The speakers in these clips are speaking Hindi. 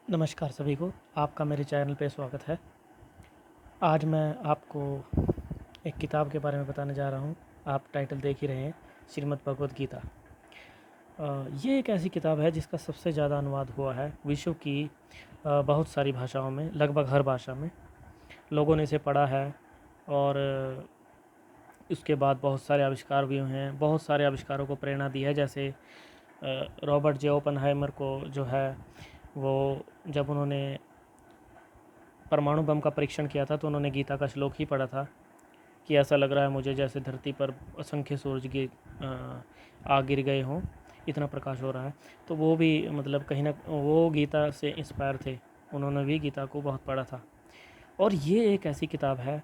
नमस्कार सभी को, आपका मेरे चैनल पे स्वागत है। आज मैं आपको एक किताब के बारे में बताने जा रहा हूँ। आप टाइटल देख ही रहे हैं, श्रीमद् भगवद गीता। ये एक ऐसी किताब है जिसका सबसे ज़्यादा अनुवाद हुआ है विश्व की बहुत सारी भाषाओं में, लगभग हर भाषा में लोगों ने इसे पढ़ा है। और उसके बाद बहुत सारे आविष्कार भी हुए हैं, बहुत सारे आविष्कारों को प्रेरणा दी है। जैसे रॉबर्ट जे ओपनहाइमर को जो है वो जब उन्होंने परमाणु बम का परीक्षण किया था तो उन्होंने गीता का श्लोक ही पढ़ा था कि ऐसा लग रहा है मुझे जैसे धरती पर असंख्य सूरज आ गिर गए हों, इतना प्रकाश हो रहा है। तो वो भी मतलब कहीं ना वो गीता से इंस्पायर थे, उन्होंने भी गीता को बहुत पढ़ा था। और ये एक ऐसी किताब है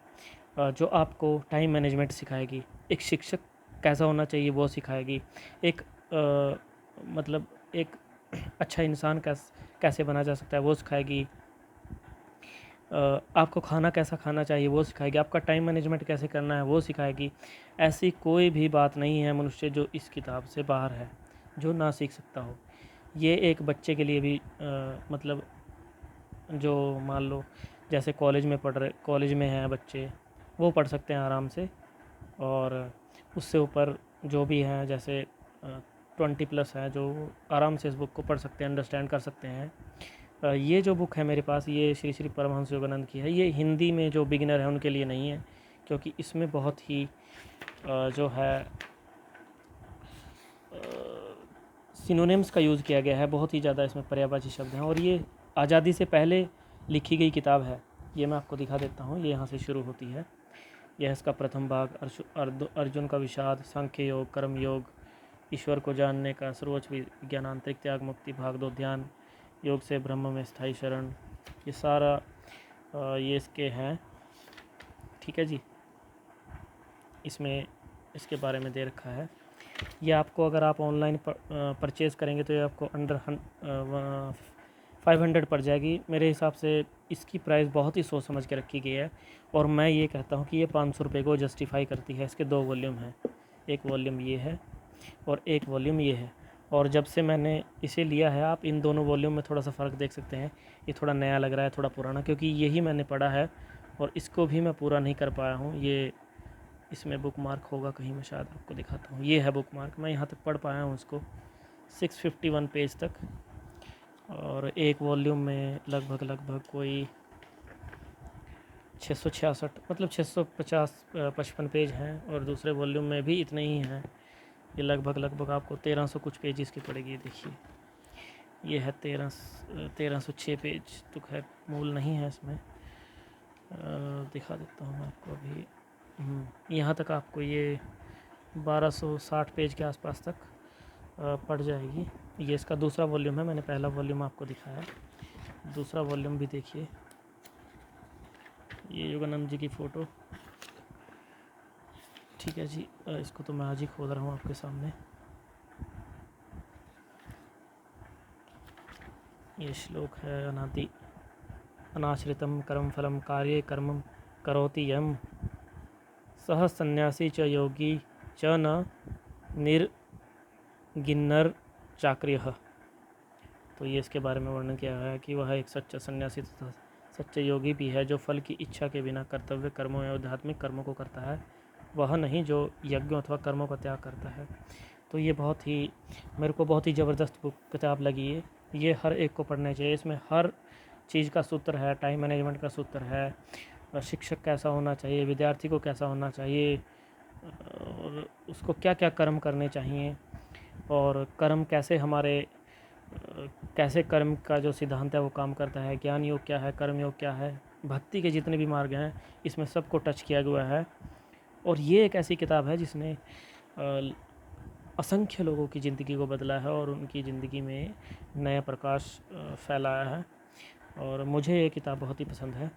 जो आपको टाइम मैनेजमेंट सिखाएगी, एक शिक्षक कैसा होना चाहिए वो सिखाएगी, एक मतलब एक अच्छा इंसान कैसे बना जा सकता है वो सिखाएगी, आपको खाना कैसा खाना चाहिए वो सिखाएगी, आपका टाइम मैनेजमेंट कैसे करना है वो सिखाएगी। ऐसी कोई भी बात नहीं है मनुष्य जो इस किताब से बाहर है, जो ना सीख सकता हो। ये एक बच्चे के लिए भी मतलब जो मान लो जैसे कॉलेज में हैं बच्चे, वो पढ़ सकते हैं आराम से। और उससे ऊपर जो भी हैं जैसे 20+ हैं जो आराम से इस बुक को पढ़ सकते हैं, अंडरस्टैंड कर सकते हैं। ये जो बुक है मेरे पास, ये श्री श्री परमहंस योगानंद की है। ये हिंदी में जो बिगिनर है उनके लिए नहीं है, क्योंकि इसमें बहुत ही जो है सिनोनिम्स का यूज़ किया गया है, बहुत ही ज़्यादा इसमें पर्यायवाची शब्द हैं। और ये आज़ादी से पहले लिखी गई किताब है। ये मैं आपको दिखा देता हूँ, ये यहाँ से शुरू होती है। यह इसका प्रथम भाग अर्जुन का विषाद, सांख्य योग, कर्म योग, ईश्वर को जानने का सर्वोच्च विज्ञान, आंतरिक त्याग, मुक्ति, भाग 2 ध्यान, योग से ब्रह्म में स्थायी शरण, ये सारा ये इसके हैं। ठीक है जी, इसमें इसके बारे में दे रखा है। ये आपको अगर आप ऑनलाइन परचेज़ करेंगे तो ये आपको अंडर 500 पड़ जाएगी। मेरे हिसाब से इसकी प्राइस बहुत ही सोच समझ के रखी गई है, और मैं ये कहता हूँ कि ये 500 रुपये को जस्टिफाई करती है। इसके 2 वॉल्यूम हैं, एक वॉल्यूम ये है और एक वॉल्यूम ये है। और जब से मैंने इसे लिया है, आप इन दोनों वॉल्यूम में थोड़ा सा फ़र्क देख सकते हैं। ये थोड़ा नया लग रहा है, थोड़ा पुराना, क्योंकि यही मैंने पढ़ा है और इसको भी मैं पूरा नहीं कर पाया हूँ। ये इसमें बुक मार्क होगा कहीं, मैं शायद आपको दिखाता हूँ। ये है बुक मार्क, मैं यहाँ तक पढ़ पाया हूँ इसको, 651 पेज तक। और एक वॉल्यूम में लगभग कोई 666 मतलब 655 पेज हैं, और दूसरे वॉल्यूम में भी इतने ही हैं। ये लगभग आपको 1300 कुछ पेज की पड़ेगी। देखिए ये है 1306 पेज, तो खैर मूल नहीं है इसमें। दिखा देता हूँ मैं आपको अभी। यहाँ तक आपको ये 1260 पेज के आसपास तक पड़ जाएगी। ये इसका दूसरा वॉल्यूम है, मैंने पहला वॉल्यूम आपको दिखाया, दूसरा वॉल्यूम भी देखिए। ये योगानंद जी की फ़ोटो। ठीक है जी, इसको तो मैं आज ही खोल रहा हूँ आपके सामने। ये श्लोक है, अनादि अनाश्रितम कर्म फलम कार्ये कर्म करोति यम सह सन्यासी च योगी च न निर्गिन्नर चाक्रियः। तो ये इसके बारे में वर्णन किया है कि वह एक सच्चा सन्यासी तथा सच्चे योगी भी है, जो फल की इच्छा के बिना कर्तव्य कर्मों या आध्यात्मिक कर्मों को करता है, वह नहीं जो यज्ञों अथवा कर्मों का त्याग करता है। तो ये बहुत ही मेरे को बहुत ही ज़बरदस्त बुक किताब लगी है। ये हर एक को पढ़ना चाहिए। इसमें हर चीज़ का सूत्र है, टाइम मैनेजमेंट का सूत्र है, शिक्षक कैसा होना चाहिए, विद्यार्थी को कैसा होना चाहिए, और उसको क्या क्या कर्म करने चाहिए, और कर्म कैसे कैसे कर्म का जो सिद्धांत है वो काम करता है, ज्ञान योग क्या है, कर्म योग क्या है, भक्ति के जितने भी मार्ग हैं इसमें सबको टच किया गया है। और ये एक ऐसी किताब है जिसने असंख्य लोगों की ज़िंदगी को बदला है और उनकी ज़िंदगी में नया प्रकाश फैलाया है। और मुझे ये किताब बहुत ही पसंद है,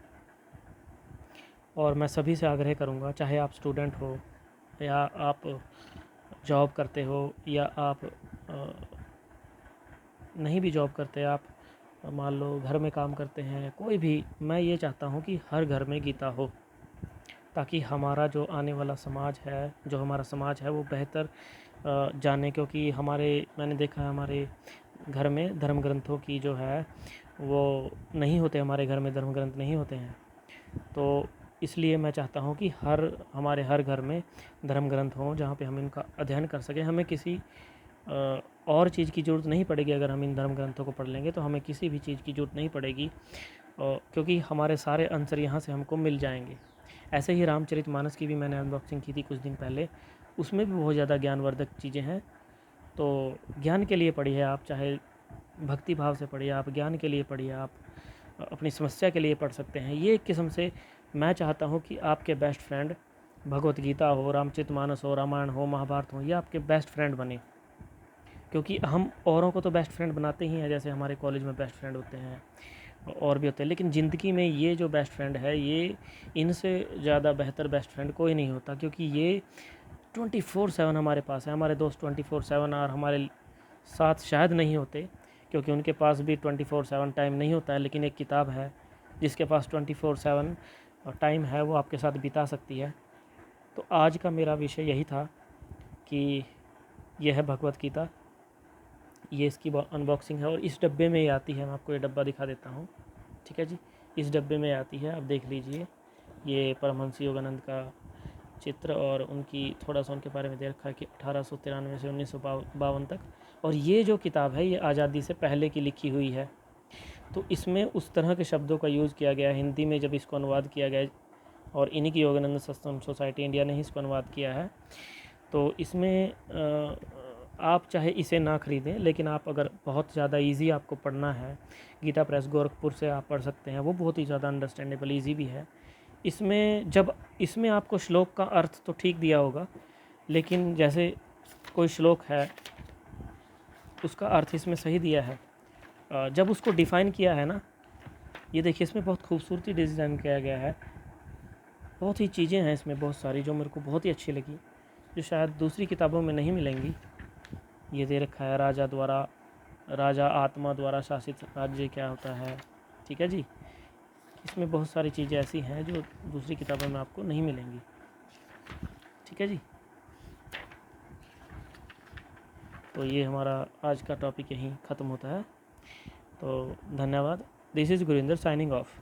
और मैं सभी से आग्रह करूँगा, चाहे आप स्टूडेंट हो या आप जॉब करते हो या आप नहीं भी जॉब करते, आप मान लो घर में काम करते हैं, कोई भी, मैं ये चाहता हूँ कि हर घर में गीता हो, ताकि हमारा जो आने वाला समाज है, जो हमारा समाज है वो बेहतर जाने। क्योंकि मैंने देखा है हमारे घर में धर्म ग्रंथों की जो है वो नहीं होते, हमारे घर में धर्म ग्रंथ नहीं होते हैं। तो इसलिए मैं चाहता हूँ कि हमारे हर घर में धर्म ग्रंथ हों जहाँ पे हम इनका अध्ययन कर सकें। हमें किसी और चीज़ की ज़रूरत नहीं पड़ेगी। अगर हम इन धर्म ग्रंथों को पढ़ लेंगे तो हमें किसी भी चीज़ की ज़रूरत नहीं पड़ेगी, क्योंकि हमारे सारे आंसर यहाँ से हमको मिल जाएंगे। ऐसे ही रामचरितमानस की भी मैंने अनबॉक्सिंग की थी कुछ दिन पहले। उसमें भी बहुत ज़्यादा ज्ञानवर्धक चीज़ें हैं। तो ज्ञान के लिए पढ़िए आप, चाहे भक्ति भाव से पढ़िए, आप ज्ञान के लिए पढ़िए, आप अपनी समस्या के लिए पढ़ सकते हैं। ये एक किस्म से मैं चाहता हूँ कि आपके बेस्ट फ्रेंड भगवत गीता हो, रामचरितमानस हो, रामायण हो, महाभारत हो, ये आपके बेस्ट फ्रेंड बने। क्योंकि हम औरों को तो बेस्ट फ्रेंड बनाते ही हैं, जैसे हमारे कॉलेज में बेस्ट फ्रेंड होते हैं और भी होते हैं, लेकिन ज़िंदगी में ये जो बेस्ट फ्रेंड है, ये इनसे ज़्यादा बेहतर बेस्ट फ्रेंड कोई नहीं होता। क्योंकि ये 24/7 हमारे पास है। हमारे दोस्त 24/7 और हमारे साथ शायद नहीं होते, क्योंकि उनके पास भी 24/7 टाइम नहीं होता है। लेकिन एक किताब है जिसके पास 24/7 टाइम है, वो आपके साथ बिता सकती है। तो आज का मेरा विषय यही था कि यह है भगवत गीता, ये इसकी अनबॉक्सिंग है और इस डब्बे में ही आती है। मैं आपको ये डब्बा दिखा देता हूँ, ठीक है जी। इस डब्बे में आती है, आप देख लीजिए। ये परमहंस योगानंद का चित्र और उनकी थोड़ा सा उनके बारे में दे रखा है कि 1893 से 1952 तक। और ये जो किताब है ये आज़ादी से पहले की लिखी हुई है। तो इसमें उस तरह के शब्दों का यूज़ किया गया है। हिंदी में जब इसको अनुवाद किया गया, और इन्हीं की योगानंद सत्संग सोसाइटी इंडिया ने ही इसको अनुवाद किया है। तो इसमें आप चाहे इसे ना ख़रीदें, लेकिन आप अगर बहुत ज़्यादा इजी आपको पढ़ना है, गीता प्रेस गोरखपुर से आप पढ़ सकते हैं। वो बहुत ही ज़्यादा अंडरस्टैंडेबल ईजी भी है। इसमें आपको श्लोक का अर्थ तो ठीक दिया होगा, लेकिन जैसे कोई श्लोक है उसका अर्थ इसमें सही दिया है। जब उसको डिफ़ाइन किया है ना, ये देखिए इसमें बहुत खूबसूरती डिज़ाइन किया गया है। बहुत ही चीज़ें हैं इसमें, बहुत सारी, जो मेरे को बहुत ही अच्छी लगी, जो शायद दूसरी किताबों में नहीं मिलेंगी। ये दे रखा है राजा आत्मा द्वारा शासित राज्य क्या होता है, ठीक है जी। इसमें बहुत सारी चीज़ें ऐसी हैं जो दूसरी किताबों में आपको नहीं मिलेंगी, ठीक है जी। तो ये हमारा आज का टॉपिक यहीं ख़त्म होता है। तो धन्यवाद। This is Gurinder signing off.